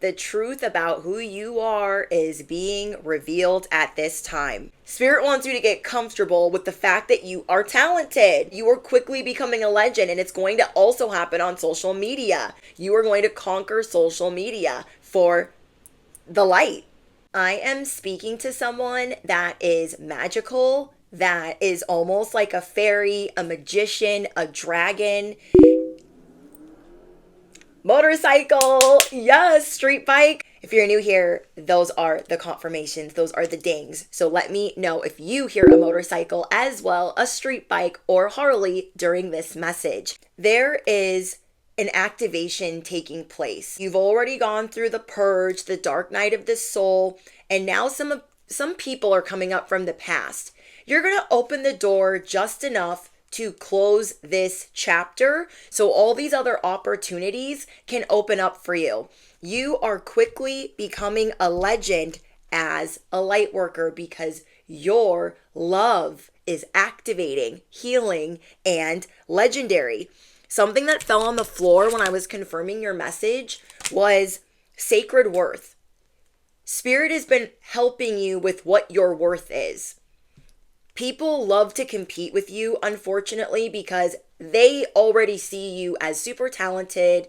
The truth about who you are is being revealed at this time. Spirit wants you to get comfortable with the fact that you are talented. You are quickly becoming a legend, and it's going to also happen on social media. You are going to conquer social media for the light. I am speaking to someone that is magical, that is almost like a fairy, a magician, a dragon. Motorcycle, yes, street bike. If you're new here, those are the confirmations, those are the dings. So let me know if you hear a motorcycle as well, a street bike, or Harley during this message. There is an activation taking place. You've already gone through the purge, the dark night of the soul, and now some people are coming up from the past. You're going to open the door just enough to close this chapter so all these other opportunities can open up for you. You are quickly becoming a legend as a light worker because your love is activating, healing, and legendary. Something that fell on the floor when I was confirming your message was sacred worth. Spirit has been helping you with what your worth is. People love to compete with you, unfortunately, because they already see you as super talented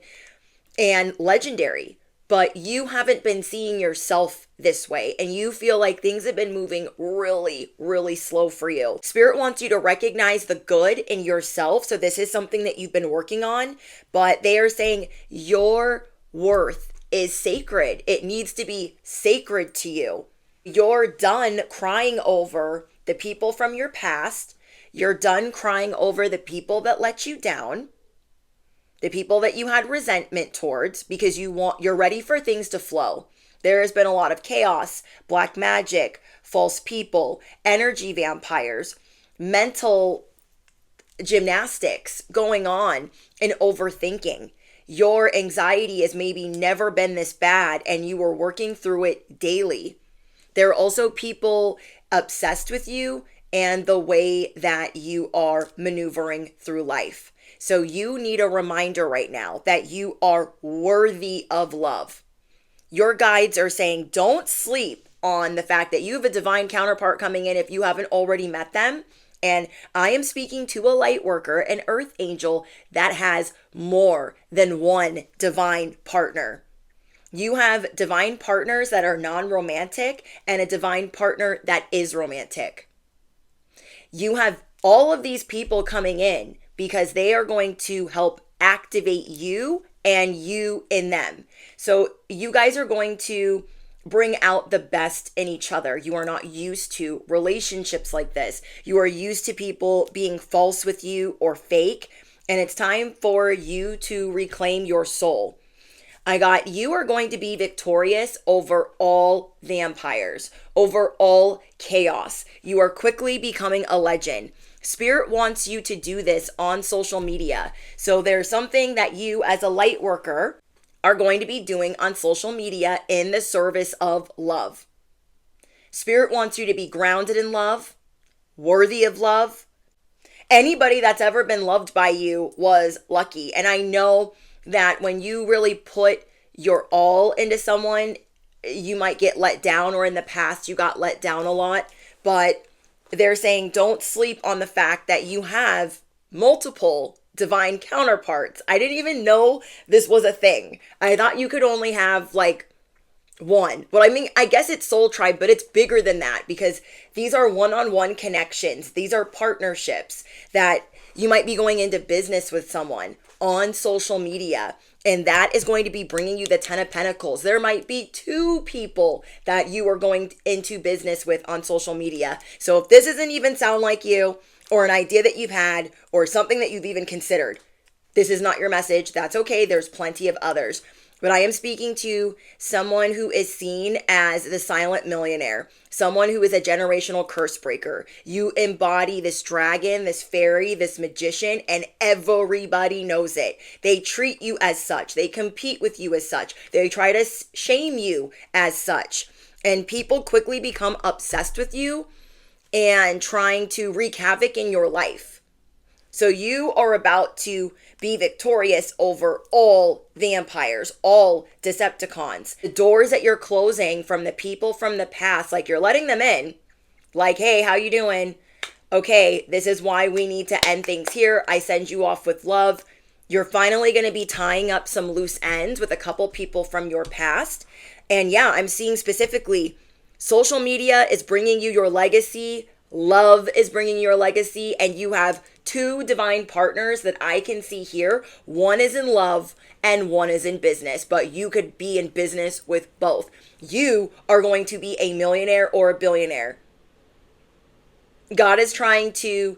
and legendary, but you haven't been seeing yourself this way, and you feel like things have been moving really, really slow for you. Spirit wants you to recognize the good in yourself, so this is something that you've been working on, but they are saying your worth is sacred. It needs to be sacred to you. You're done crying over the people from your past. You're done crying over the people that let you down, the people that you had resentment towards, because you're ready for things to flow. There has been a lot of chaos, black magic, false people, energy vampires, mental gymnastics going on, and overthinking. Your anxiety has maybe never been this bad, and you are working through it daily. There are also people obsessed with you and the way that you are maneuvering through life. So you need a reminder right now that you are worthy of love. Your guides are saying don't sleep on the fact that you have a divine counterpart coming in if you haven't already met them. And I am speaking to a light worker, an earth angel that has more than one divine partner. You have divine partners that are non-romantic and a divine partner that is romantic. You have all of these people coming in because they are going to help activate you and you in them. So you guys are going to bring out the best in each other. You are not used to relationships like this. You are used to people being false with you or fake, and it's time for you to reclaim your soul. You are going to be victorious over all vampires, over all chaos. You are quickly becoming a legend. Spirit wants you to do this on social media. So there's something that you as a light worker are going to be doing on social media in the service of love. Spirit wants you to be grounded in love, worthy of love. Anybody that's ever been loved by you was lucky. And I know that when you really put your all into someone, you might get let down, or in the past you got let down a lot. But they're saying don't sleep on the fact that you have multiple divine counterparts. I didn't even know this was a thing. I thought you could only have like one. Well, I mean, I guess it's soul tribe, but it's bigger than that because these are one-on-one connections. These are partnerships that you might be going into business with someone on social media, and that is going to be bringing you the 10 of Pentacles. There might be 2 people that you are going into business with on social media. So if this doesn't even sound like you, or an idea that you've had, or something that you've even considered, this is not your message. That's okay. There's plenty of others. But I am speaking to someone who is seen as the silent millionaire, someone who is a generational curse breaker. You embody this dragon, this fairy, this magician, and everybody knows it. They treat you as such. They compete with you as such. They try to shame you as such. And people quickly become obsessed with you and trying to wreak havoc in your life. So you are about to be victorious over all vampires, all Decepticons. The doors that you're closing from the people from the past, like you're letting them in. Like, hey, how you doing? Okay, this is why we need to end things here. I send you off with love. You're finally going to be tying up some loose ends with a couple people from your past. And yeah, I'm seeing specifically social media is bringing you your legacy. Love is bringing your legacy. And you have two divine partners that I can see here. One is in love and one is in business, but you could be in business with both. You are going to be a millionaire or a billionaire. God is trying to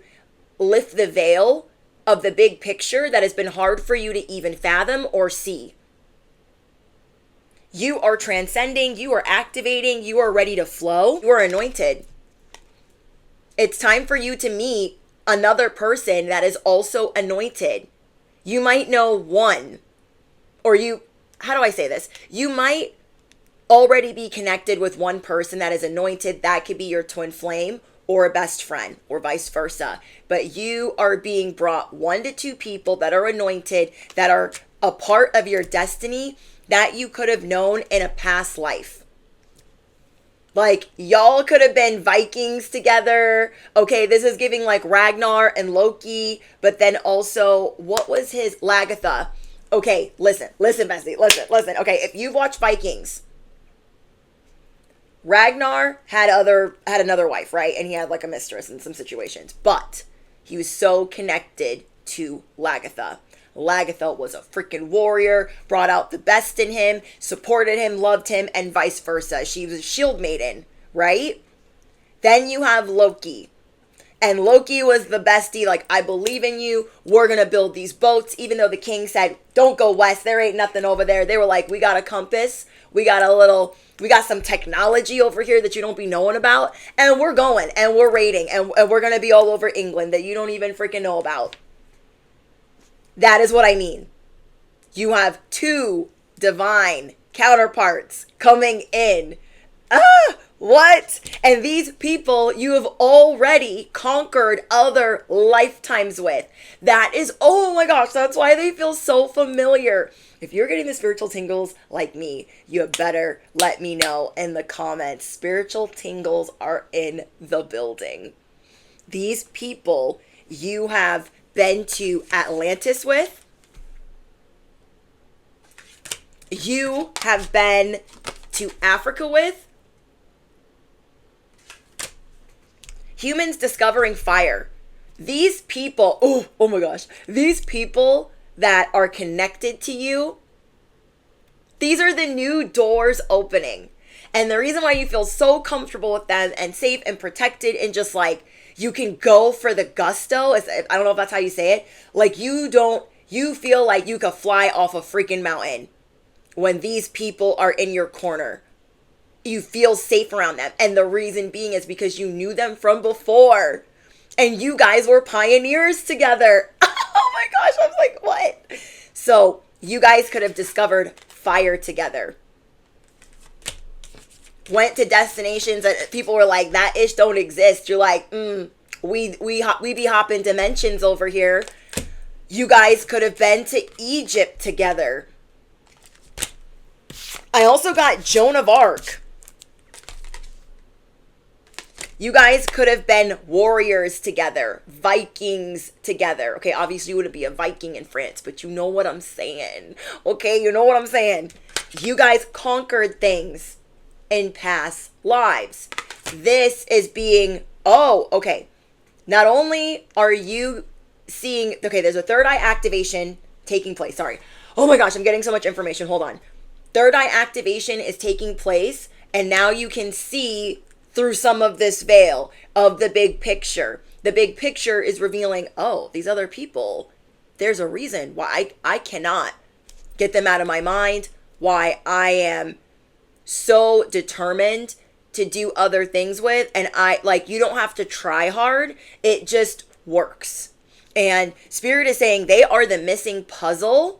lift the veil of the big picture that has been hard for you to even fathom or see. You are transcending, you are activating, you are ready to flow, you are anointed. It's time for you to meet another person that is also anointed. You might know one, or how do I say this? You might already be connected with one person that is anointed. That could be your twin flame or a best friend or vice versa. But you are being brought 1 to 2 people that are anointed, that are a part of your destiny that you could have known in a past life. Like, y'all could have been Vikings together. Okay, this is giving like Ragnar and Loki, but then also, what was his Lagatha? Okay, listen, Bessie, listen. Okay, if you've watched Vikings, Ragnar had another wife, right? And he had like a mistress in some situations, but he was so connected to Lagatha. Lagatha was a freaking warrior, brought out the best in him, supported him, loved him, and vice versa. She was a shield maiden, right? Then you have Loki. And Loki was the bestie, like, I believe in you. We're going to build these boats. Even though the king said, don't go west. There ain't nothing over there. They were like, we got a compass. We got some technology over here that you don't be knowing about. And we're going and we're raiding and we're going to be all over England that you don't even freaking know about. That is what I mean. You have 2 divine counterparts coming in. What? And these people you have already conquered other lifetimes with. That is, oh my gosh, that's why they feel so familiar. If you're getting the spiritual tingles like me, you better let me know in the comments. Spiritual tingles are in the building. These people you have been to Atlantis with. You have been to Africa with. Humans discovering fire. These people, oh my gosh, these people that are connected to you, these are the new doors opening. And the reason why you feel so comfortable with them and safe and protected and just like, you can go for the gusto. I don't know if that's how you say it. Like you feel like you could fly off a freaking mountain when these people are in your corner. You feel safe around them. And the reason being is because you knew them from before. And you guys were pioneers together. Oh my gosh, I was like, what? So you guys could have discovered fire together. Went to destinations that people were like, that ish don't exist. You're like, we be hopping dimensions over here. You guys could have been to Egypt together. I also got Joan of Arc. You guys could have been warriors together, Vikings together. Okay, obviously you wouldn't be a Viking in France, but you know what I'm saying. Okay, you know what I'm saying. You guys conquered things in past lives. This is being, okay. Not only are you seeing, okay, there's a third eye activation taking place. Sorry. Oh my gosh, I'm getting so much information. Hold on. Third eye activation is taking place, and now you can see through some of this veil of the big picture. The big picture is revealing, these other people, there's a reason why I cannot get them out of my mind, why I am so determined to do other things with. And you don't have to try hard. It just works. And Spirit is saying they are the missing puzzle.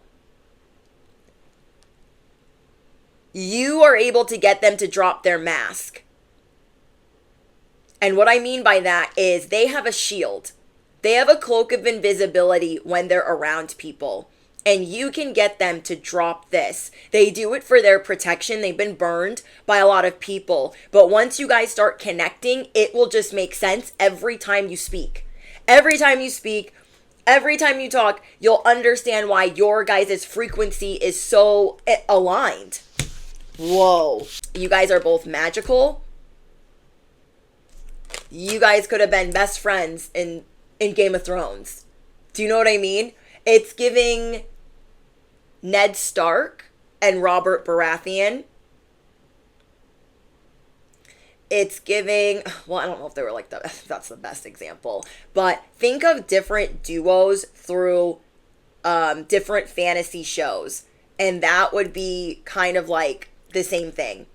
You are able to get them to drop their mask. And what I mean by that is they have a shield. They have a cloak of invisibility when they're around people. And you can get them to drop this. They do it for their protection. They've been burned by a lot of people. But once you guys start connecting, it will just make sense every time you speak. Every time you speak, every time you talk, you'll understand why your guys' frequency is so aligned. Whoa. You guys are both magical. You guys could have been best friends in Game of Thrones. Do you know what I mean? It's giving Ned Stark and Robert Baratheon. It's giving, well, I don't know if they were like that's the best example, but think of different duos through different fantasy shows, and that would be kind of like the same thing.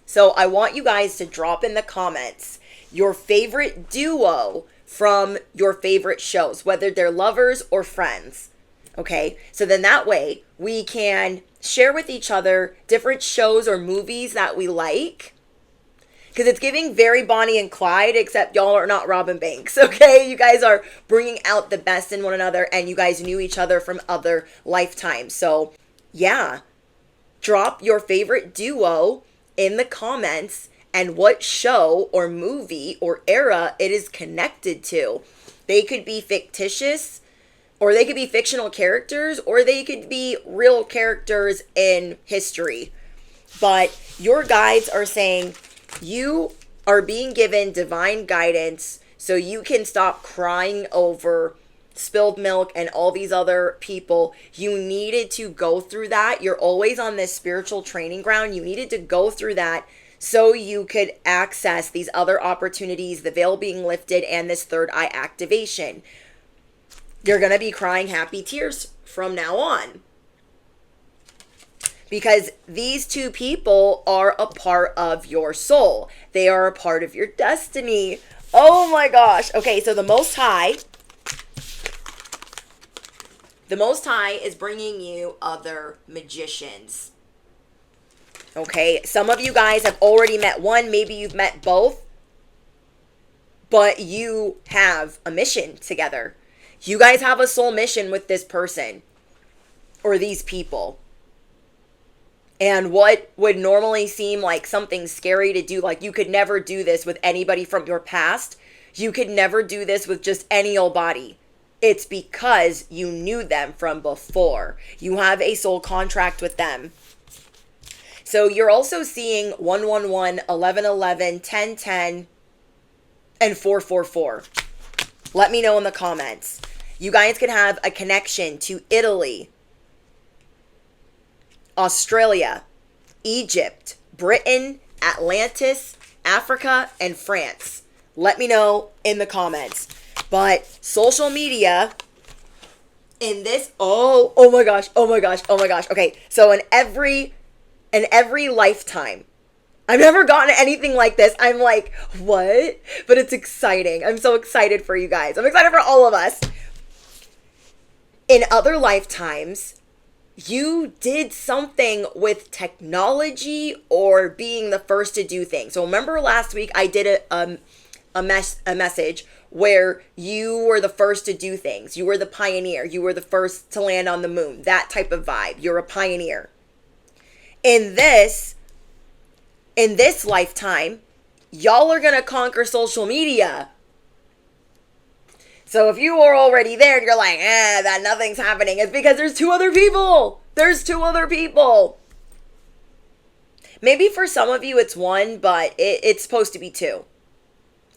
So I want you guys to drop in the comments your favorite duo from your favorite shows, whether they're lovers or friends. Okay, so then that way we can share with each other different shows or movies that we like. Because it's giving very Bonnie and Clyde, except y'all are not Robin Banks, okay? You guys are bringing out the best in one another, and you guys knew each other from other lifetimes. So, yeah, drop your favorite duo in the comments and what show or movie or era it is connected to. They could be fictitious, or they could be fictional characters, or they could be real characters in history. But your guides are saying you are being given divine guidance so you can stop crying over spilled milk and all these other people. You needed to go through that. You're always on this spiritual training ground. You needed to go through that so you could access these other opportunities, the veil being lifted, and this third eye activation. You're going to be crying happy tears from now on. Because these two people are a part of your soul. They are a part of your destiny. Oh my gosh. Okay, so the Most High is bringing you other magicians. Okay, some of you guys have already met one. Maybe you've met both. But you have a mission together. You guys have a soul mission with this person or these people. And what would normally seem like something scary to do, like you could never do this with anybody from your past. You could never do this with just any old body. It's because you knew them from before. You have a soul contract with them. So you're also seeing 111, 1111, 1010, and 444. Let me know in the comments. You guys could have a connection to Italy, Australia, Egypt, Britain, Atlantis, Africa, and France. Let me know in the comments. But social media in this, oh my gosh. Okay, so in every lifetime, I've never gotten anything like this. I'm like, what? But it's exciting. I'm so excited for you guys. I'm excited for all of us. In other lifetimes, you did something with technology or being the first to do things. So remember last week I did a message where you were the first to do things. You were the pioneer. You were the first to land on the moon. That type of vibe. You're a pioneer. In this lifetime, y'all are going to conquer social media. So if you are already there and you're like, that nothing's happening, it's because there's two other people. There's two other people. Maybe for some of you it's one, but it's supposed to be two.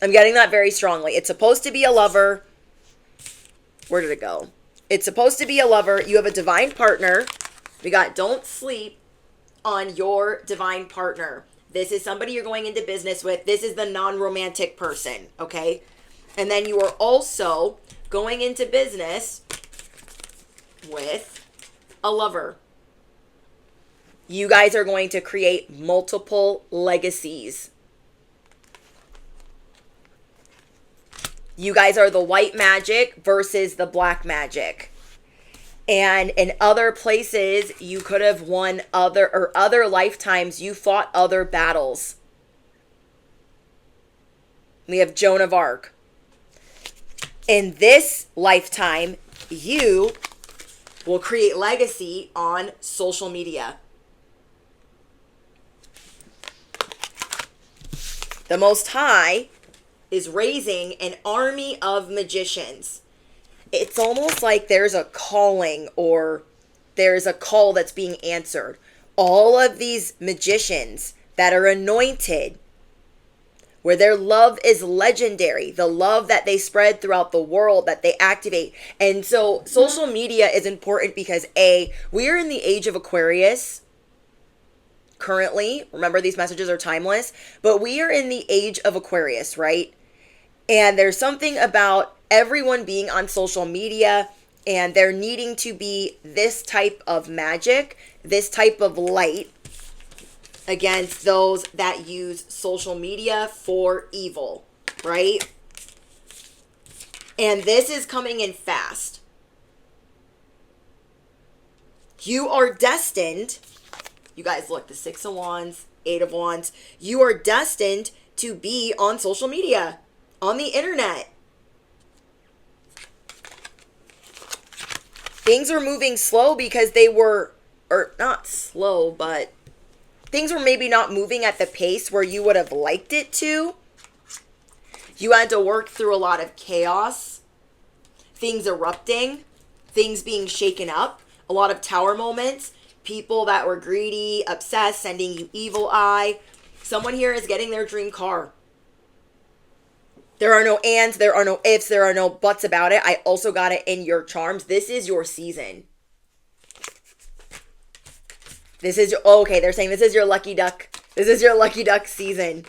I'm getting that very strongly. It's supposed to be a lover. Where did it go? It's supposed to be a lover. You have a divine partner. We got don't sleep on your divine partner. This is somebody you're going into business with. This is the non-romantic person, okay? And then you are also going into business with a lover. You guys are going to create multiple legacies. You guys are the white magic versus the black magic. And in other places, you could have won other lifetimes, you fought other battles. We have Joan of Arc. In this lifetime, you will create legacy on social media. The Most High is raising an army of magicians. It's almost like there's a calling, or there's a call that's being answered. All of these magicians that are anointed, where their love is legendary, the love that they spread throughout the world, that they activate. And so social media is important because we are in the age of Aquarius currently. Remember, these messages are timeless, but we are in the age of Aquarius, right? And there's something about everyone being on social media, and there needing to be this type of magic, this type of light against those that use social media for evil, right? And this is coming in fast. You are destined, you guys look, the 6 of Wands, 8 of Wands, you are destined to be on social media, on the internet. Things are moving slow because they were, or not slow, but things were maybe not moving at the pace where you would have liked it to. You had to work through a lot of chaos, things erupting, things being shaken up, a lot of tower moments, people that were greedy, obsessed, sending you evil eye. Someone here is getting their dream car. There are no ands, there are no ifs, there are no buts about it. I also got it in your charms. This is your season. This is your, okay, they're saying this is your lucky duck. This is your lucky duck season.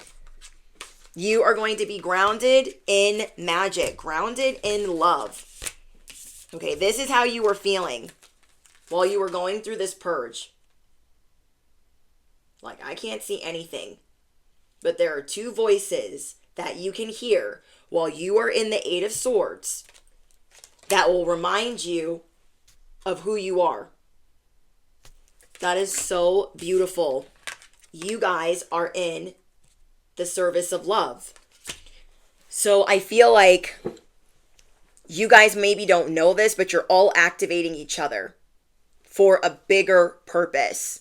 You are going to be grounded in magic, grounded in love. Okay, this is how you were feeling while you were going through this purge. Like, I can't see anything, but there are 2 voices that you can hear while you are in the 8 of Swords that will remind you of who you are. That is so beautiful. You guys are in the service of love. So I feel like you guys maybe don't know this, but you're all activating each other for a bigger purpose.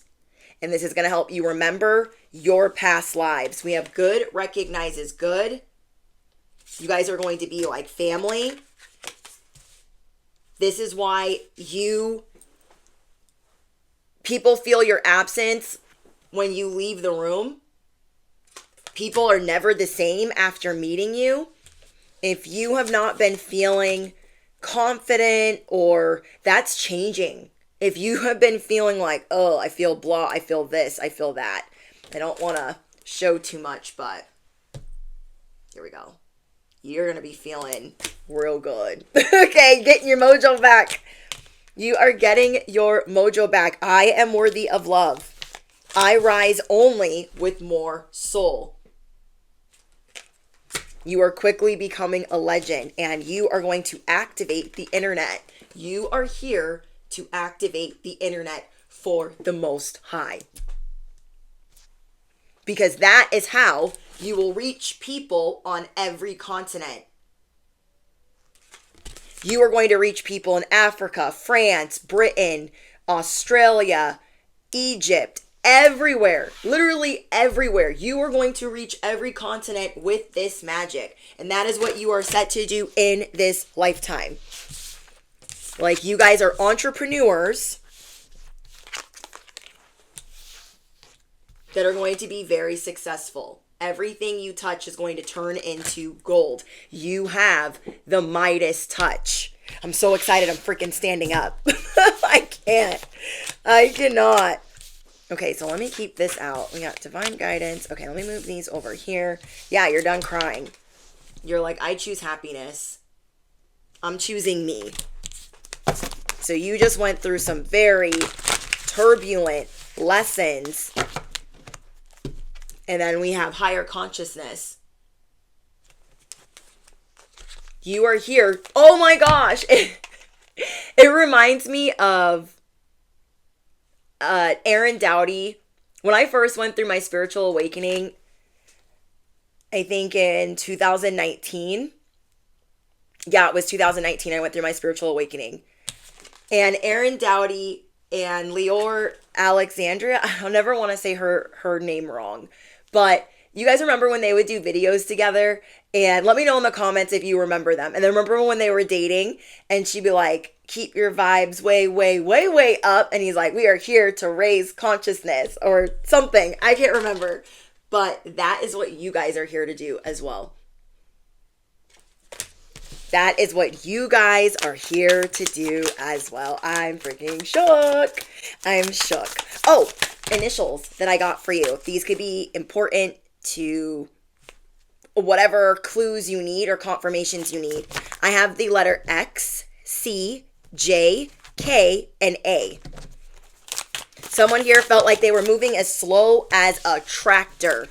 And this is going to help you remember your past lives. We have good recognizes good. You guys are going to be like family. This is why people feel your absence when you leave the room. People are never the same after meeting you. If you have not been feeling confident, or that's changing. If you have been feeling like, oh, I feel blah, I feel this, I feel that. I don't want to show too much, but here we go. You're going to be feeling real good. Okay, getting your mojo back. You are getting your mojo back. I am worthy of love. I rise only with more soul. You are quickly becoming a legend, and you are going to activate the internet. You are here to activate the internet for the Most High. Because that is how you will reach people on every continent. You are going to reach people in Africa, France, Britain, Australia, Egypt, everywhere, literally everywhere. You are going to reach every continent with this magic. And that is what you are set to do in this lifetime. Like, you guys are entrepreneurs that are going to be very successful. Everything you touch is going to turn into gold. You have the Midas touch. I'm so excited. I'm freaking standing up. I can't. I cannot. Okay, so let me keep this out. We got divine guidance. Okay, let me move these over here. Yeah, you're done crying. You're like, I choose happiness. I'm choosing me. So you just went through some very turbulent lessons. And then we have higher consciousness. You are here. Oh my gosh. It reminds me of Aaron Doughty. When I first went through my spiritual awakening, I think in 2019, Yeah, it was 2019. I went through my spiritual awakening. And Erin Dowdy and Leor Alexandria, I'll never want to say her name wrong, but you guys remember when they would do videos together? And let me know in the comments if you remember them. And then remember when they were dating and she'd be like, keep your vibes way, way, way, way up. And he's like, we are here to raise consciousness or something. I can't remember. But that is what you guys are here to do as well. That is what you guys are here to do as well. I'm freaking shook. I'm shook. Oh, initials that I got for you. These could be important to whatever clues you need or confirmations you need. I have the letter X, C, J, K, and A. Someone here felt like they were moving as slow as a tractor.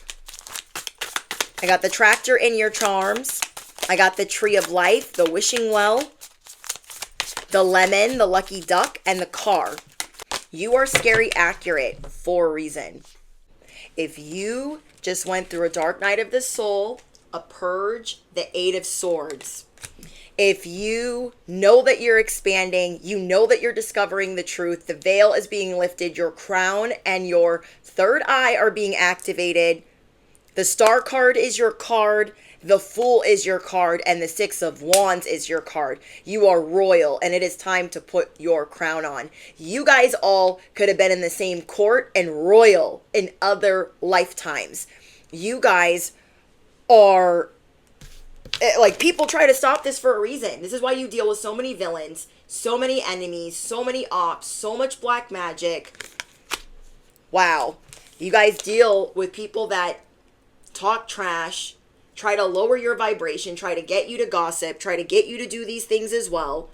I got the tractor in your charms. I got the tree of life, the wishing well, the lemon, the lucky duck, and the car. You are scary accurate for a reason. If you just went through a dark night of the soul, a purge, the 8 of swords. If you know that you're expanding, you know that you're discovering the truth, the veil is being lifted, your crown and your third eye are being activated. The star card is your card. The Fool is your card, and the 6 of Wands is your card. You are royal, and it is time to put your crown on. You guys all could have been in the same court and royal in other lifetimes. You guys are, like, people try to stop this for a reason. This is why you deal with so many villains, so many enemies, so many ops, so much black magic. Wow. You guys deal with people that talk trash, try to lower your vibration, try to get you to gossip, try to get you to do these things as well.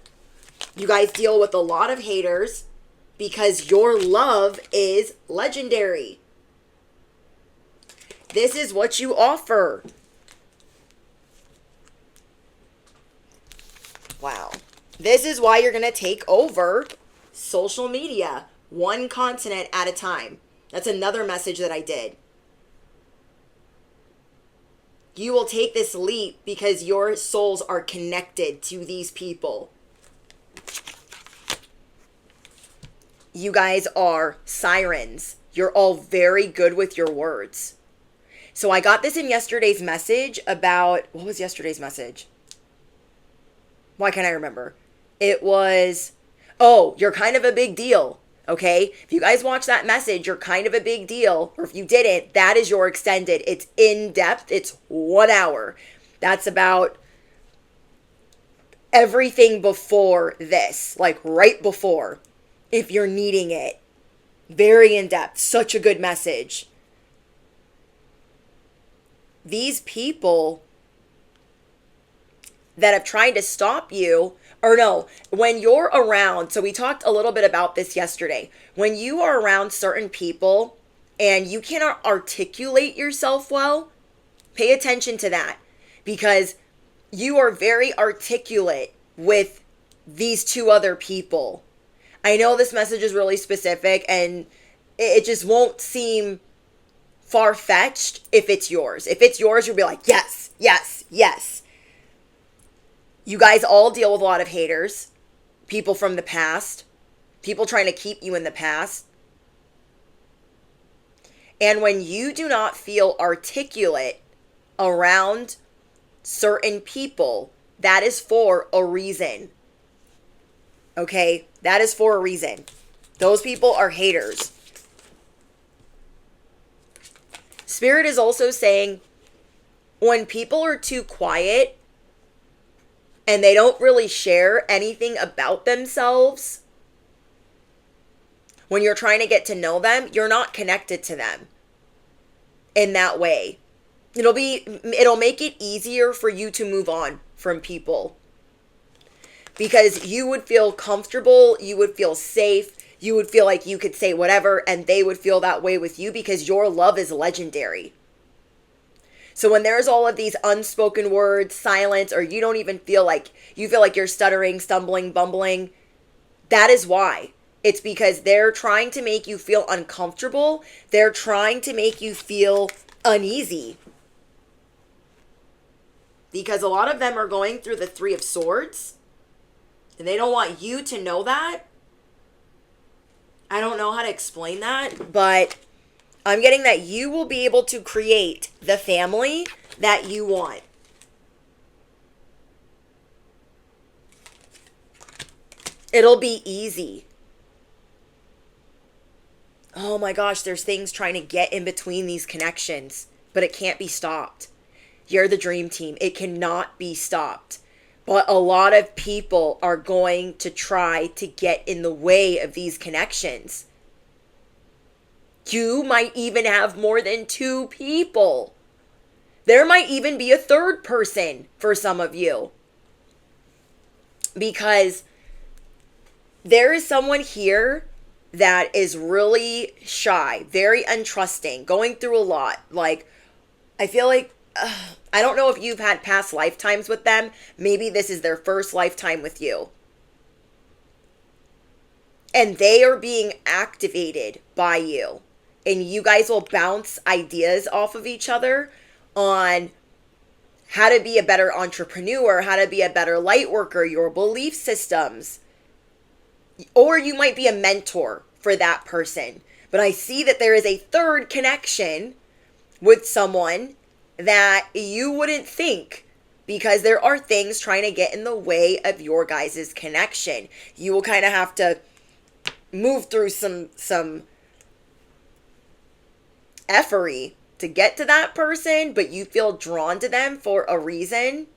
You guys deal with a lot of haters because your love is legendary. This is what you offer. Wow. This is why you're going to take over social media, one continent at a time. That's another message that I did. You will take this leap because your souls are connected to these people. You guys are sirens. You're all very good with your words. So I got this in yesterday's message about, what was yesterday's message? Why can't I remember? It was, oh, you're kind of a big deal. Okay, if you guys watch that message, you're kind of a big deal. Or if you didn't, that is your extended. It's in depth. It's 1 hour. That's about everything before this, like right before, if you're needing it. Very in depth. Such a good message. These people that have tried to stop you, or no, when you're around, so we talked a little bit about this yesterday. When you are around certain people and you cannot articulate yourself well, pay attention to that because you are very articulate with these two other people. I know this message is really specific and it just won't seem far-fetched if it's yours. If it's yours, you'll be like, yes, yes, yes. You guys all deal with a lot of haters, people from the past, people trying to keep you in the past. And when you do not feel articulate around certain people, that is for a reason. Okay? That is for a reason. Those people are haters. Spirit is also saying when people are too quiet and they don't really share anything about themselves, when you're trying to get to know them, you're not connected to them in that way. It'll make it easier for you to move on from people because you would feel comfortable, you would feel safe, you would feel like you could say whatever and they would feel that way with you because your love is legendary. So when there's all of these unspoken words, silence, or you don't even feel like you're stuttering, stumbling, bumbling, that is why. It's because they're trying to make you feel uncomfortable. They're trying to make you feel uneasy. because a lot of them are going through the Three of Swords, and they don't want you to know that. I don't know how to explain that, but I'm getting that you will be able to create the family that you want. It'll be easy. Oh my gosh, there's things trying to get in between these connections, but it can't be stopped. You're the dream team. It cannot be stopped. But a lot of people are going to try to get in the way of these connections. You might even have more than 2 people. There might even be a 3rd person for some of you. Because there is someone here that is really shy, very untrusting, going through a lot. Like, I feel like, I don't know if you've had past lifetimes with them. Maybe this is their first lifetime with you. And they are being activated by you. And you guys will bounce ideas off of each other on how to be a better entrepreneur, how to be a better light worker, your belief systems. Or you might be a mentor for that person. But I see that there is a 3rd connection with someone that you wouldn't think, because there are things trying to get in the way of your guys' connection. You will kind of have to move through some effery to get to that person, but you feel drawn to them for a reason.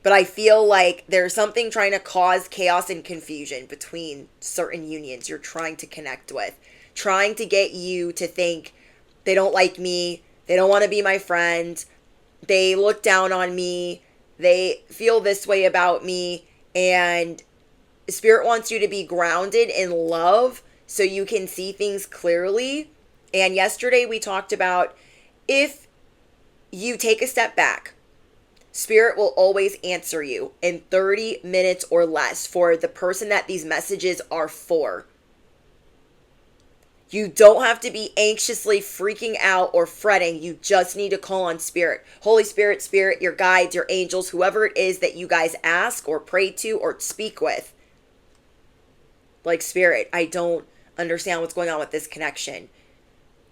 But I feel like there's something trying to cause chaos and confusion between certain unions you're trying to connect with. Trying to get you to think they don't like me, they don't want to be my friend, they look down on me, they feel this way about me, and Spirit wants you to be grounded in love so you can see things clearly. And yesterday we talked about, if you take a step back, Spirit will always answer you in 30 minutes or less for the person that these messages are for. You don't have to be anxiously freaking out or fretting. You just need to call on Spirit. Holy Spirit, Spirit, your guides, your angels, whoever it is that you guys ask or pray to or speak with. Like, Spirit, I don't understand what's going on with this connection.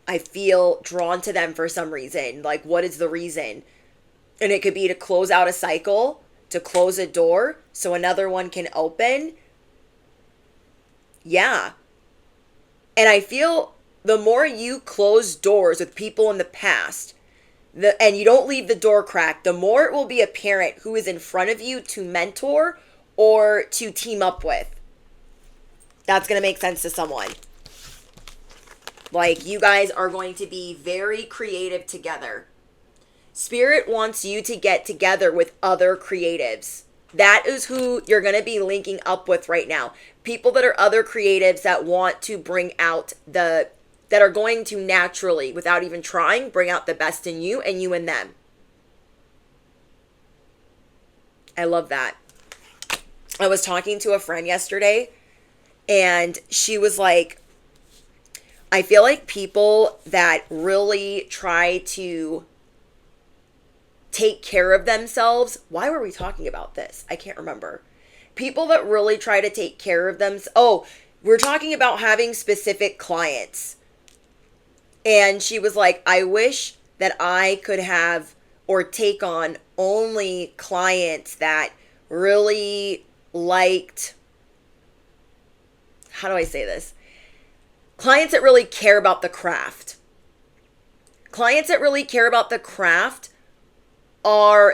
I feel drawn to them for some reason. Like, what is the reason? And it could be to close out a cycle, to close a door so another one can open. Yeah. And I feel the more you close doors with people in the past, and you don't leave the door cracked, the more it will be apparent who is in front of you to mentor or to team up with. That's going to make sense to someone. Like, you guys are going to be very creative together. Spirit wants you to get together with other creatives. That is who you're going to be linking up with right now. People that are other creatives that want to bring out that are going to naturally, without even trying, bring out the best in you and you in them. I love that. I was talking to a friend yesterday, and she was like, I feel like people that really try to take care of themselves. Why were we talking about this? I can't remember. People that really try to take care of themselves. Oh, we're talking about having specific clients. And she was like, I wish that I could have or take on only clients that really liked, how do I say this? Clients that really care about the craft. Clients that really care about the craft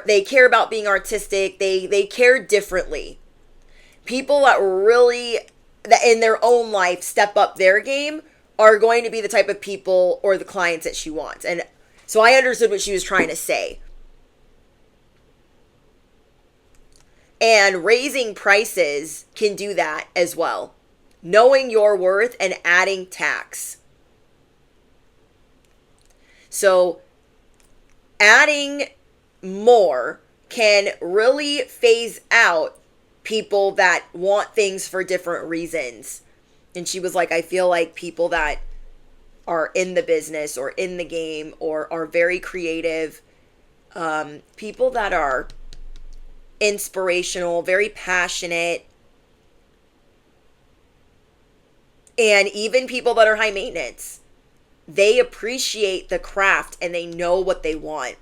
they care about being artistic. They care differently. People that really, that in their own life step up their game are going to be the type of people or the clients that she wants. And so I understood what she was trying to say. And raising prices can do that as well. Knowing your worth and adding tax. So adding more can really phase out people that want things for different reasons. And she was like, I feel like people that are in the business or in the game or are very creative, people that are inspirational, very passionate, and even people that are high maintenance. They appreciate the craft and they know what they want.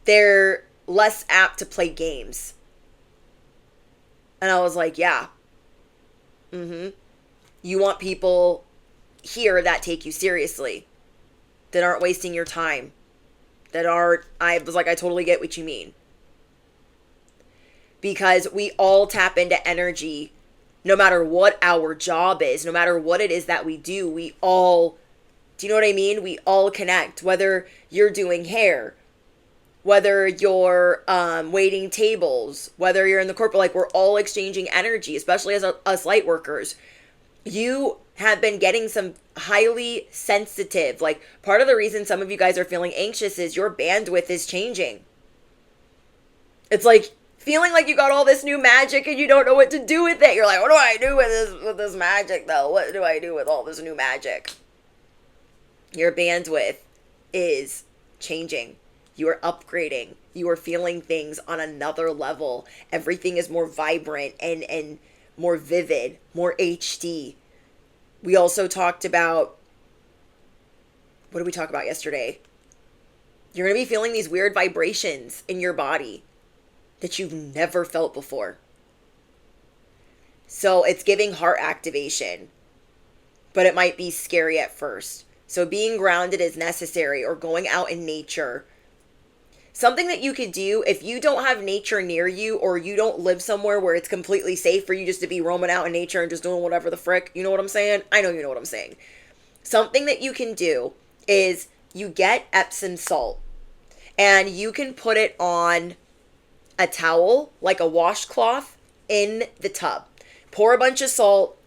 They're less apt to play games. And I was like, yeah. You want people here that take you seriously, that aren't wasting your time, that aren't, I was like, I totally get what you mean. Because we all tap into energy no matter what our job is, no matter what it is that we do. We all, do you know what I mean? We all connect, whether you're doing hair, whether you're waiting tables, whether you're in the corporate, like we're all exchanging energy, especially as us light workers. You have been getting some highly sensitive, like part of the reason some of you guys are feeling anxious is your bandwidth is changing. It's like feeling like you got all this new magic and you don't know what to do with it. You're like, what do I do with this magic though? What do I do with all this new magic? Your bandwidth is changing. You are upgrading. You are feeling things on another level. Everything is more vibrant and more vivid, more HD. We also talked about, what did we talk about yesterday? You're going to be feeling these weird vibrations in your body that you've never felt before. So it's giving heart activation, but it might be scary at first. So being grounded is necessary, or going out in nature. Something that you could do if you don't have nature near you, or you don't live somewhere where it's completely safe for you just to be roaming out in nature and just doing whatever the frick. You know what I'm saying? I know you know what I'm saying. Something that you can do is you get Epsom salt and you can put it on a towel, like a washcloth, in the tub. Pour a bunch of salt,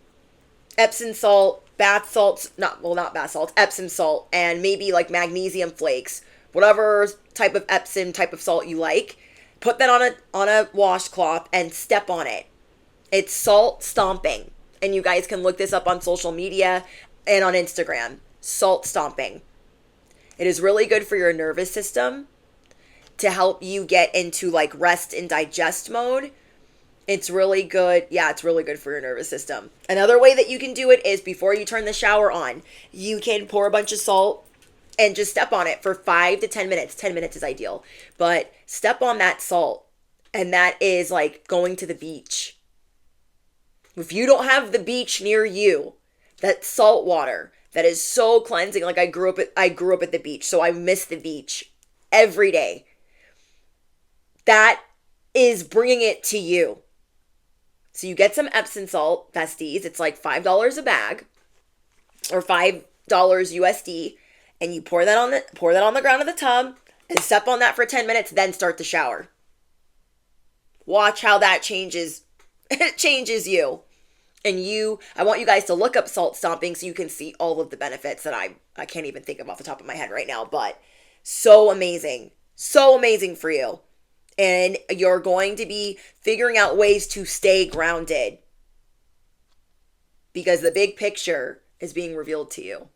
Epsom salt, bath salts, not bath salt, Epsom salt, and maybe like magnesium flakes, whatever type of Epsom type of salt you like. Put that on a washcloth and step on it. It's salt stomping. And you guys can look this up on social media and on Instagram. Salt stomping. It is really good for your nervous system to help you get into like rest and digest mode. It's really good. Yeah, it's really good for your nervous system. Another way that you can do it is before you turn the shower on, you can pour a bunch of salt and just step on it for 5 to 10 minutes. 10 minutes is ideal. But step on that salt. And that is like going to the beach. If you don't have the beach near you, that salt water that is so cleansing. Like I grew up at the beach, so I miss the beach every day. That is bringing it to you. So you get some Epsom salt, besties. It's like $5 a bag, or $5 USD, and you pour that on the ground of the tub and step on that for 10 minutes, then start the shower. Watch how that changes. It changes you. And I want you guys to look up salt stomping so you can see all of the benefits that I can't even think of off the top of my head right now, but so amazing. So amazing for you. And you're going to be figuring out ways to stay grounded because the big picture is being revealed to you.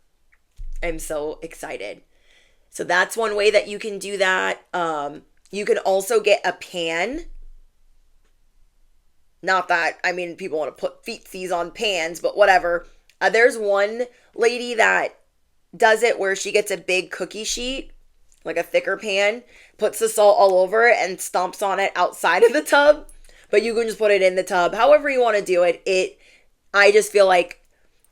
I'm so excited. So that's one way that you can do that. You can also get a pan. Not that, I mean, people want to put feetsies on pans, but whatever. There's one lady that does it where she gets a big cookie sheet, like a thicker pan, puts the salt all over it and stomps on it outside of the tub. But you can just put it in the tub. However you want to do it. I just feel like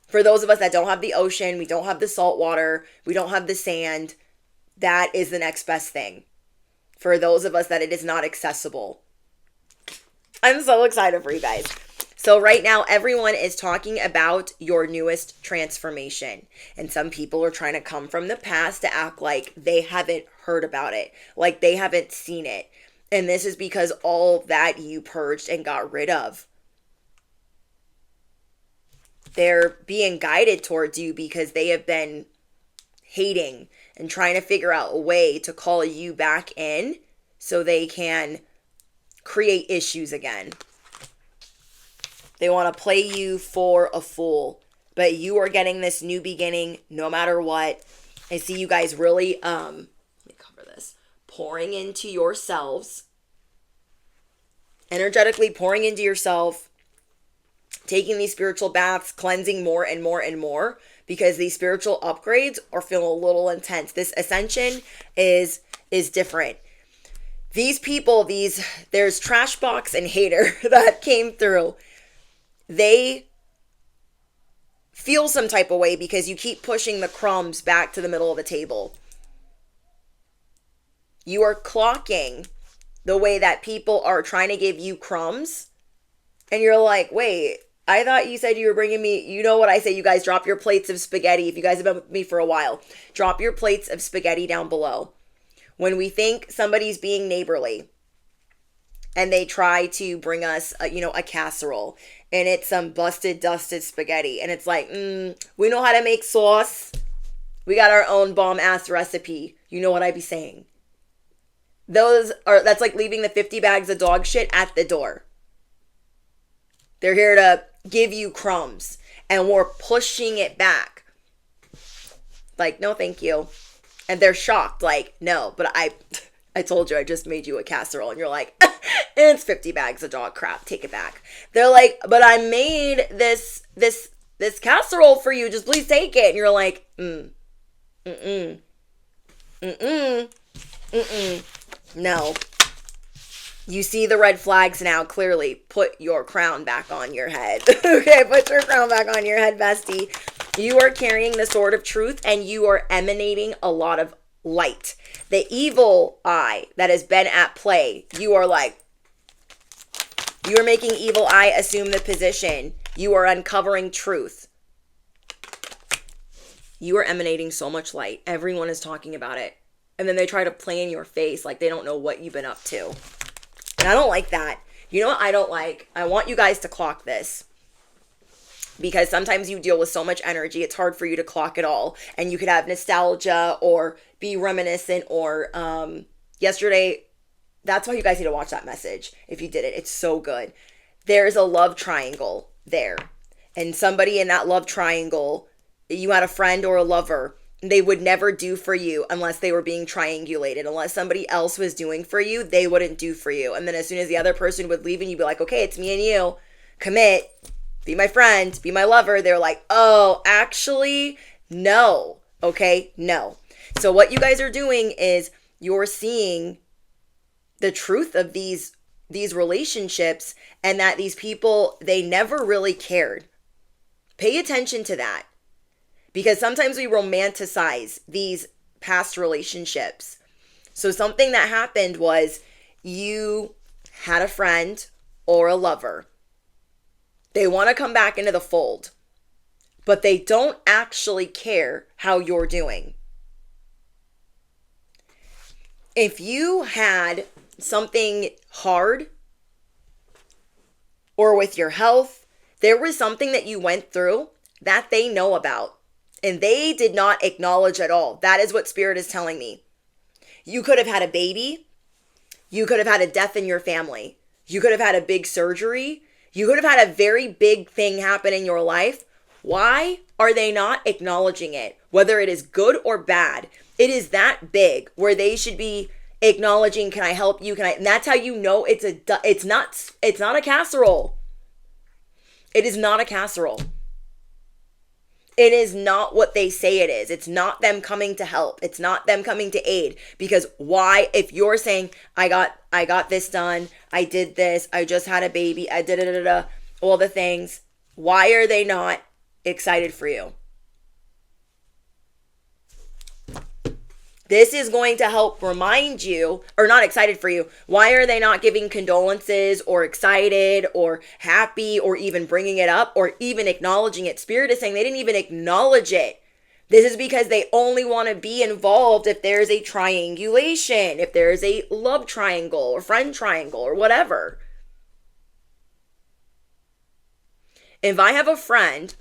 for those of us that don't have the ocean, we don't have the salt water, we don't have the sand, that is the next best thing. For those of us that it is not accessible. I'm so excited for you guys. So right now, everyone is talking about your newest transformation. And some people are trying to come from the past to act like they haven't heard about it, like they haven't seen it. And this is because all that you purged and got rid of. They're being guided towards you because they have been hating and trying to figure out a way to call you back in so they can create issues again. They want to play you for a fool. but you are getting this new beginning no matter what. I see you guys really, let me cover this, pouring into yourselves, energetically pouring into yourself, taking these spiritual baths, cleansing more and more and more, because these spiritual upgrades are feeling a little intense. This ascension is different. These people, there's trash box and hater that came through. They feel some type of way because you keep pushing the crumbs back to the middle of the table. You are clocking the way that people are trying to give you crumbs. And you're like, wait, I thought you said you were bringing me, you know what I say, you guys drop your plates of spaghetti. If you guys have been with me for a while, drop your plates of spaghetti down below. When we think somebody's being neighborly and they try to bring us, a casserole and it's some busted, dusted spaghetti. And it's like, we know how to make sauce. We got our own bomb ass recipe. You know what I be saying? That's like leaving the 50 bags of dog shit at the door. They're here to give you crumbs and we're pushing it back. Like, no, thank you. And they're shocked. Like, no, but I told you I just made you a casserole. And you're like, it's 50 bags of dog crap. Take it back. They're like, but I made this casserole for you. Just please take it. And you're like, no. You see the red flags now, clearly. Put your crown back on your head. Okay, put your crown back on your head, bestie. You are carrying the sword of truth and you are emanating a lot of light. The evil eye that has been at play, you are making evil eye assume the position. You are uncovering truth. You are emanating so much light. Everyone is talking about it. And then they try to play in your face like they don't know what you've been up to. And I don't like that. You know what I don't like? I want you guys to clock this. Because sometimes you deal with so much energy, it's hard for you to clock it all. And you could have nostalgia or be reminiscent or yesterday. That's why you guys need to watch that message. If you did it, it's so good. There's a love triangle there. And somebody in that love triangle, you had a friend or a lover, they would never do for you unless they were being triangulated. Unless somebody else was doing for you, they wouldn't do for you. And then as soon as the other person would leave and you'd be like, okay, it's me and you, commit, be my friend, be my lover. They're like, oh, actually, no. Okay, no. So what you guys are doing is you're seeing the truth of these relationships and that these people, they never really cared. Pay attention to that. Because sometimes we romanticize these past relationships. So something that happened was you had a friend or a lover. They want to come back into the fold, but they don't actually care how you're doing. If you had something hard or with your health, there was something that you went through that they know about. And they did not acknowledge at all. That is what Spirit is telling me. You could have had a baby. You could have had a death in your family. You could have had a big surgery. You could have had a very big thing happen in your life. Why are they not acknowledging it? Whether it is good or bad, it is that big where they should be acknowledging, can I help you? And that's how you know it's not a casserole. It is not a casserole. It is not what they say it is. It's not them coming to help. It's not them coming to aid. Because why? If you're saying, I got this done, I did this, I just had a baby, I did all the things, why are they not excited for you? This is going to help remind you, or not excited for you. Why are they not giving condolences or excited or happy or even bringing it up or even acknowledging it? Spirit is saying they didn't even acknowledge it. This is because they only want to be involved if there's a triangulation, if there's a love triangle or friend triangle or whatever. If I have a friend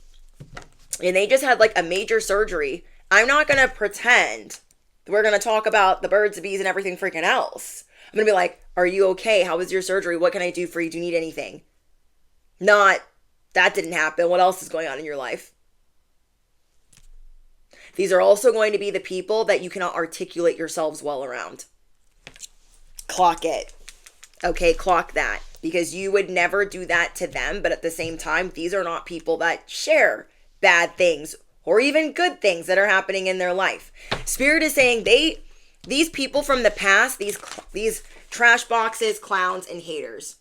and they just had like a major surgery, I'm not going to pretend we're going to talk about the birds, the bees, and everything freaking else. I'm going to be like, are you okay? How was your surgery? What can I do for you? Do you need anything? Not, that didn't happen. What else is going on in your life? These are also going to be the people that you cannot articulate yourselves well around. Clock it. Okay, clock that. Because you would never do that to them, but at the same time, these are not people that share bad things or even good things that are happening in their life. Spirit is saying these people from the past, these trash boxes, clowns, and haters,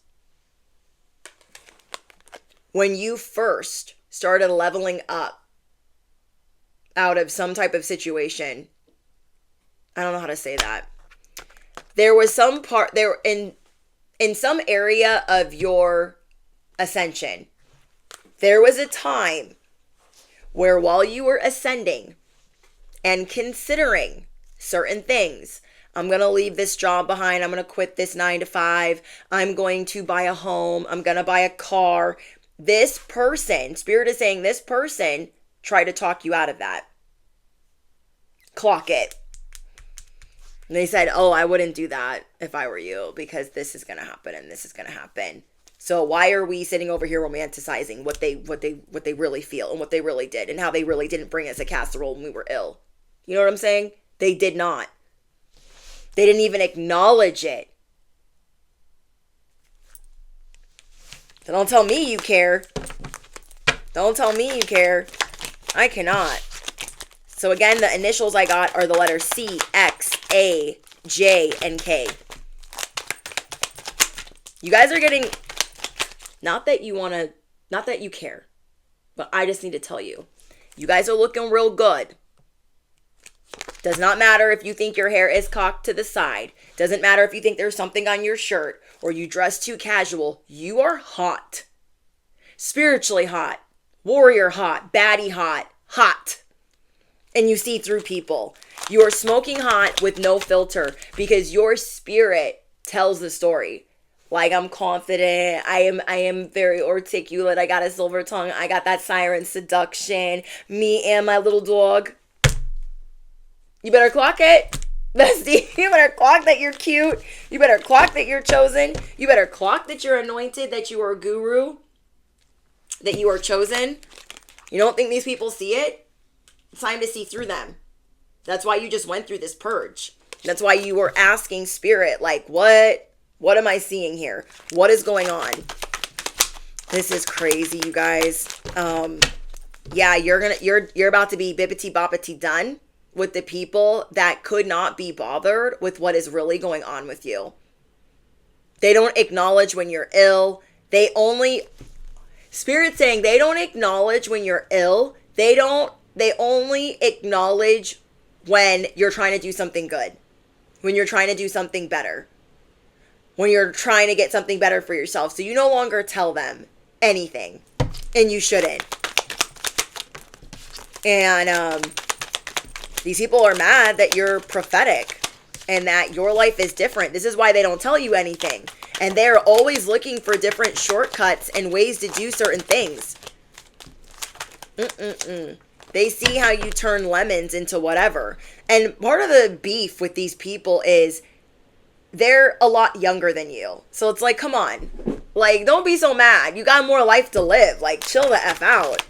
when you first started leveling up out of some type of situation, I don't know how to say that. There was some part there in some area of your ascension. There was a time where while you were ascending and considering certain things, I'm going to leave this job behind. I'm going to quit this 9-to-5. I'm going to buy a home. I'm going to buy a car. This person, Spirit is saying this person tried to talk you out of that. Clock it. And they said, oh, I wouldn't do that if I were you because this is going to happen and this is going to happen. So why are we sitting over here romanticizing what they really feel and what they really did and how they really didn't bring us a casserole when we were ill? You know what I'm saying? They did not. They didn't even acknowledge it. So don't tell me you care. Don't tell me you care. I cannot. So again, the initials I got are the letters C, X, A, J, and K. You guys are getting, not that you care, but I just need to tell you, you guys are looking real good. Does not matter if you think your hair is cocked to the side. Doesn't matter if you think there's something on your shirt or you dress too casual. You are hot. Spiritually hot. Warrior hot. Baddie hot. Hot. And you see through people. You are smoking hot with no filter because your spirit tells the story. Like, I'm confident. I am very articulate. I got a silver tongue. I got that siren seduction. Me and my little dog. You better clock it. Bestie, you better clock that you're cute. You better clock that you're chosen. You better clock that you're anointed, that you are a guru, that you are chosen. You don't think these people see it? It's time to see through them. That's why you just went through this purge. That's why you were asking Spirit, like, what am I seeing here? What is going on? This is crazy, you guys. Yeah, you're about to be bippity boppity done with the people that could not be bothered with what is really going on with you. They don't acknowledge when you're ill. Spirit's saying they don't acknowledge when you're ill. They only acknowledge when you're trying to do something good. When you're trying to do something better. When you're trying to get something better for yourself. So you no longer tell them anything. And you shouldn't. And these people are mad that you're prophetic and that your life is different. This is why they don't tell you anything. And they're always looking for different shortcuts and ways to do certain things. They see how you turn lemons into whatever. And part of the beef with these people is they're a lot younger than you. So it's like, come on. Like, don't be so mad. You got more life to live. Like, chill the F out.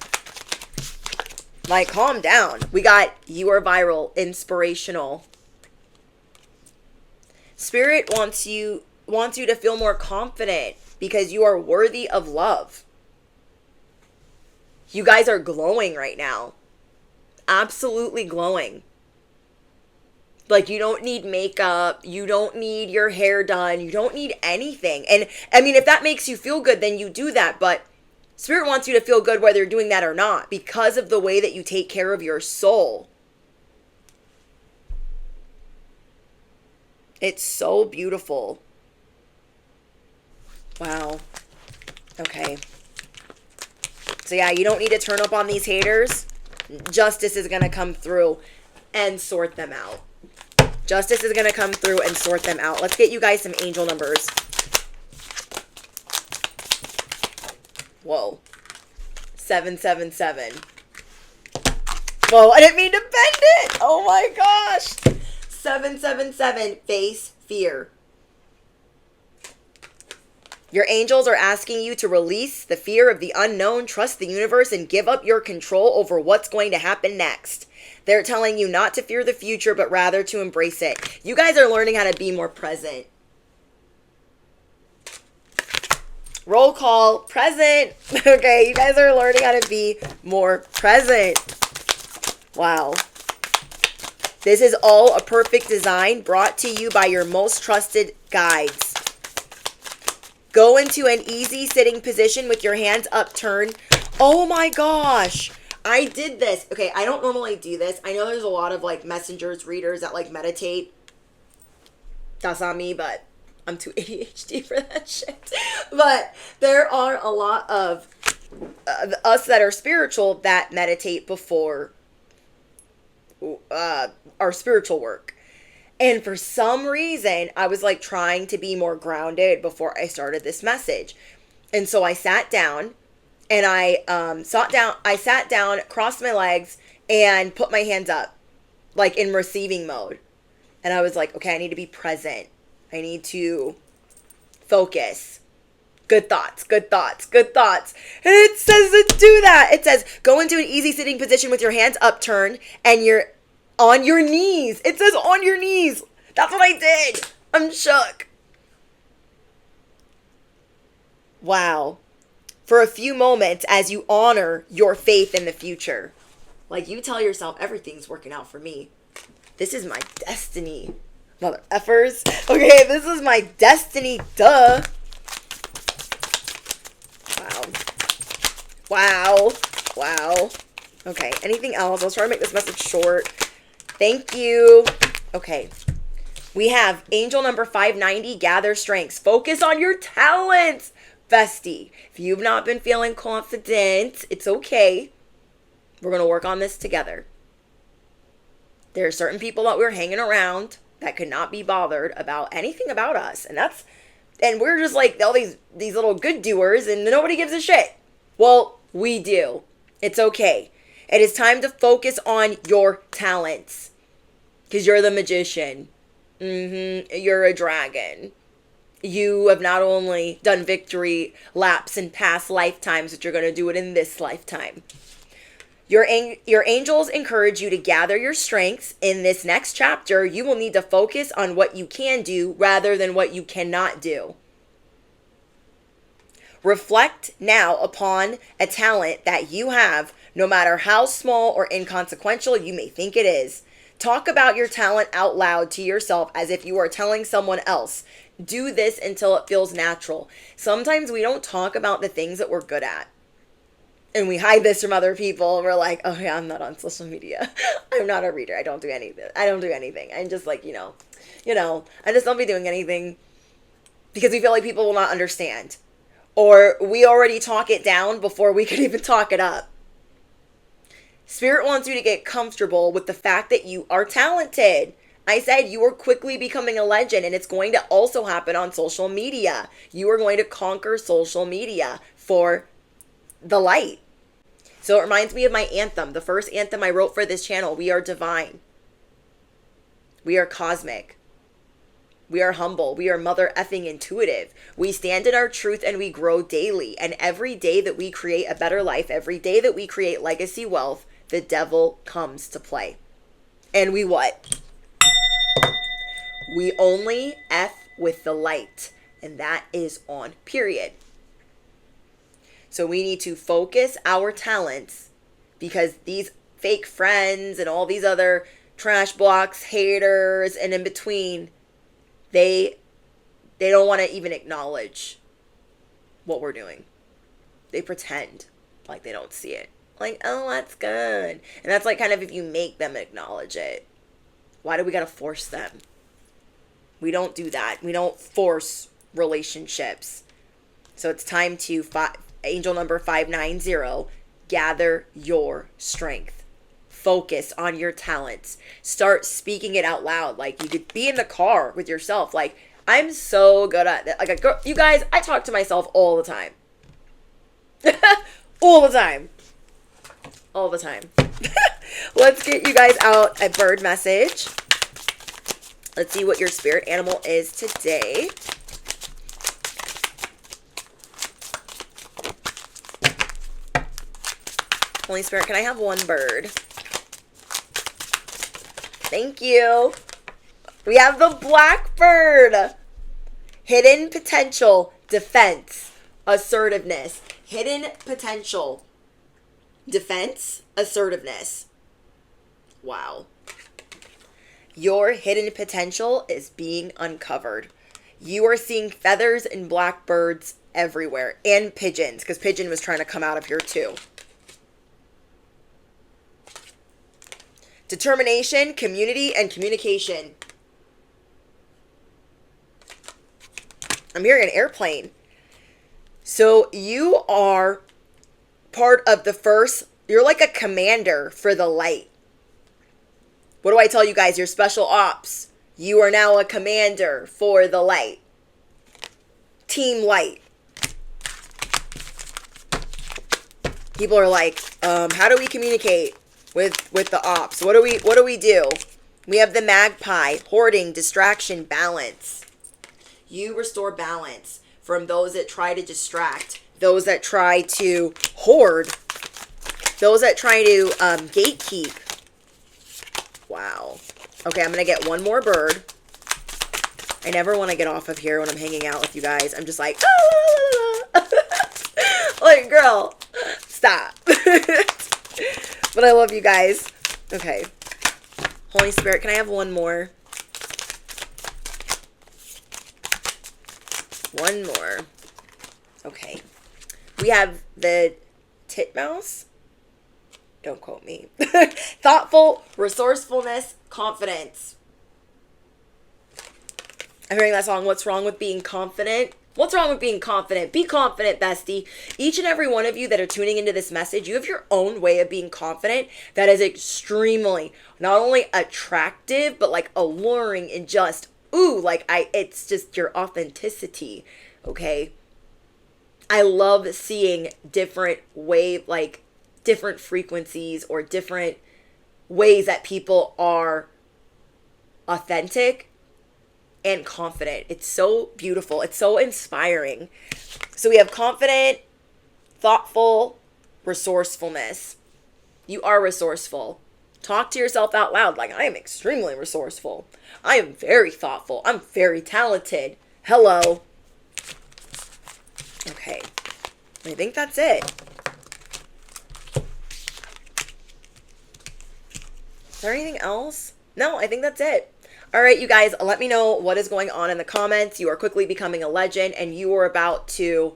Like, calm down. We got you are viral, inspirational. Spirit wants you to feel more confident because you are worthy of love. You guys are glowing right now. Absolutely glowing. Like, you don't need makeup. You don't need your hair done. You don't need anything. And, I mean, if that makes you feel good, then you do that. But Spirit wants you to feel good whether you're doing that or not because of the way that you take care of your soul. It's so beautiful. Wow. Okay. So yeah, you don't need to turn up on these haters. Justice is going to come through and sort them out. Justice is going to come through and sort them out. Let's get you guys some angel numbers. Whoa. 777. Whoa, I didn't mean to bend it. Oh my gosh. 777, face fear. Your angels are asking you to release the fear of the unknown, trust the universe, and give up your control over what's going to happen next. They're telling you not to fear the future, but rather to embrace it. You guys are learning how to be more present. Roll call, present. Okay, you guys are learning how to be more present. Wow. This is all a perfect design brought to you by your most trusted guides. Go into an easy sitting position with your hands upturned. Oh my gosh. I did this. Okay, I don't normally do this. I know there's a lot of like messengers, readers that like meditate. That's not me, but I'm too ADHD for that shit. But there are a lot of us that are spiritual that meditate before our spiritual work. And for some reason, I was like trying to be more grounded before I started this message. And so I sat down and I sat down, crossed my legs and put my hands up like in receiving mode. And I was like, okay, I need to be present. I need to focus. Good thoughts, good thoughts, good thoughts. And it says to do that. It says, go into an easy sitting position with your hands upturned and you're on your knees. It says on your knees. That's what I did. I'm shook. Wow. For a few moments as you honor your faith in the future. Like you tell yourself, everything's working out for me. This is my destiny. Mother effers. Okay, this is my destiny. Duh. Wow. Wow. Wow. Okay, anything else? I'll try to make this message short. Thank you. Okay. We have angel number 590, gather strengths. Focus on your talents, bestie. If you've not been feeling confident, it's okay. We're going to work on this together. There are certain people that we're hanging around that could not be bothered about anything about us. And we're just like all these little good doers and nobody gives a shit. Well, we do. It's okay. It is time to focus on your talents. Because you're the magician. You're a dragon. You have not only done victory laps in past lifetimes, but you're going to do it in this lifetime. Your angels encourage you to gather your strengths. In this next chapter, you will need to focus on what you can do rather than what you cannot do. Reflect now upon a talent that you have, no matter how small or inconsequential you may think it is. Talk about your talent out loud to yourself as if you are telling someone else. Do this until it feels natural. Sometimes we don't talk about the things that we're good at. And we hide this from other people. We're like, oh yeah, I'm not on social media. I'm not a reader. I don't do anything. I'm just like, I just don't be doing anything because we feel like people will not understand. Or we already talk it down before we could even talk it up. Spirit wants you to get comfortable with the fact that you are talented. I said you are quickly becoming a legend, and it's going to also happen on social media. You are going to conquer social media for the light. So it reminds me of my anthem, the first anthem I wrote for this channel. We are divine. We are cosmic. We are humble. We are mother effing intuitive. We stand in our truth and we grow daily. And every day that we create a better life, every day that we create legacy wealth, the devil comes to play. And we what? We only F with the light. And that is on period. So we need to focus our talents because these fake friends and all these other trash blocks, haters, and in between, they don't want to even acknowledge what we're doing. They pretend like they don't see it. Like, oh, that's good. And that's like kind of if you make them acknowledge it. Why do we got to force them? We don't do that. We don't force relationships. So it's time to angel number 590, gather your strength. Focus on your talents. Start speaking it out loud. Like you could be in the car with yourself. Like, I'm so good at that. Like a girl, you guys, I talk to myself all the time. All the time. All the time. Let's get you guys out a bird message. Let's see what your spirit animal is today. Holy Spirit, can I have one bird? Thank you. We have the blackbird. Hidden potential, defense, assertiveness. Hidden potential, defense, assertiveness. Wow. Your hidden potential is being uncovered. You are seeing feathers and blackbirds everywhere, and pigeons, because pigeon was trying to come out of here too. Determination, community, and communication. I'm hearing an airplane. So you are part of the first, you're like a commander for the light. What do I tell you guys? You're special ops. You are now a commander for the light. Team light. People are like, how do we communicate with the ops? What do we do? We have the magpie, hoarding, distraction, balance. You restore balance from those that try to distract, those that try to hoard, those that try to gatekeep. Wow. Okay, I'm going to get one more bird. I never want to get off of here when I'm hanging out with you guys. I'm just like, like, girl, stop. But I love you guys. Okay. Holy Spirit, can I have one more? One more. Okay. We have the titmouse. Don't quote me. Thoughtful, resourcefulness, confidence. I'm hearing that song, What's Wrong with Being Confident? What's wrong with being confident? Be confident, bestie. Each and every one of you that are tuning into this message, you have your own way of being confident that is extremely, not only attractive, but like alluring and just, ooh, like it's just your authenticity, okay? I love seeing different different frequencies or different ways that people are authentic and confident. It's so beautiful. It's so inspiring. So we have confident, thoughtful, resourcefulness. You are resourceful. Talk to yourself out loud. Like, I am extremely resourceful. I am very thoughtful. I'm very talented. Hello. Okay. I think that's it. Is there anything else? No, I think that's it. All right, you guys, let me know what is going on in the comments. You are quickly becoming a legend, and you are about to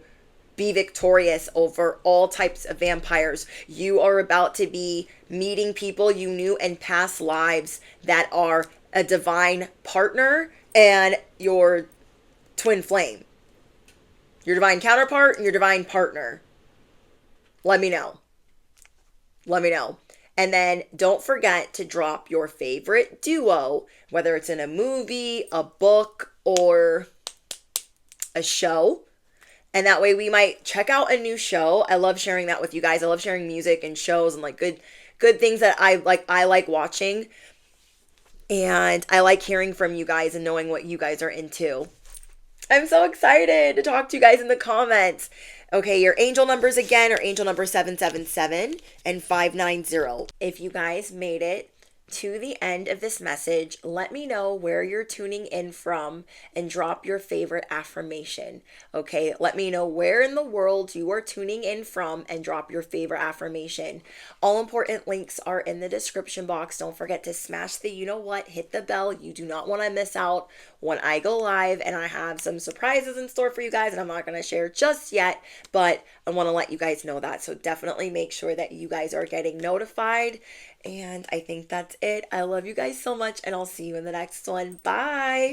be victorious over all types of vampires. You are about to be meeting people you knew in past lives that are a divine partner and your twin flame. Your divine counterpart and your divine partner. Let me know. Let me know. And then don't forget to drop your favorite duo, whether it's in a movie, a book, or a show. And that way we might check out a new show. I love sharing that with you guys. I love sharing music and shows and like good things that I like watching. And I like hearing from you guys and knowing what you guys are into. I'm so excited to talk to you guys in the comments. Okay, your angel numbers again are angel number 777 and 590. If you guys made it to the end of this message, let me know where you're tuning in from and drop your favorite affirmation. Okay, let me know where in the world you are tuning in from and drop your favorite affirmation. All important links are in the description box. Don't forget to smash the you know what, hit the bell. You do not want to miss out when I go live, and I have some surprises in store for you guys, and I'm not going to share just yet, but I want to let you guys know that. So definitely make sure that you guys are getting notified. And I think that's it. I love you guys so much, and I'll see you in the next one. Bye.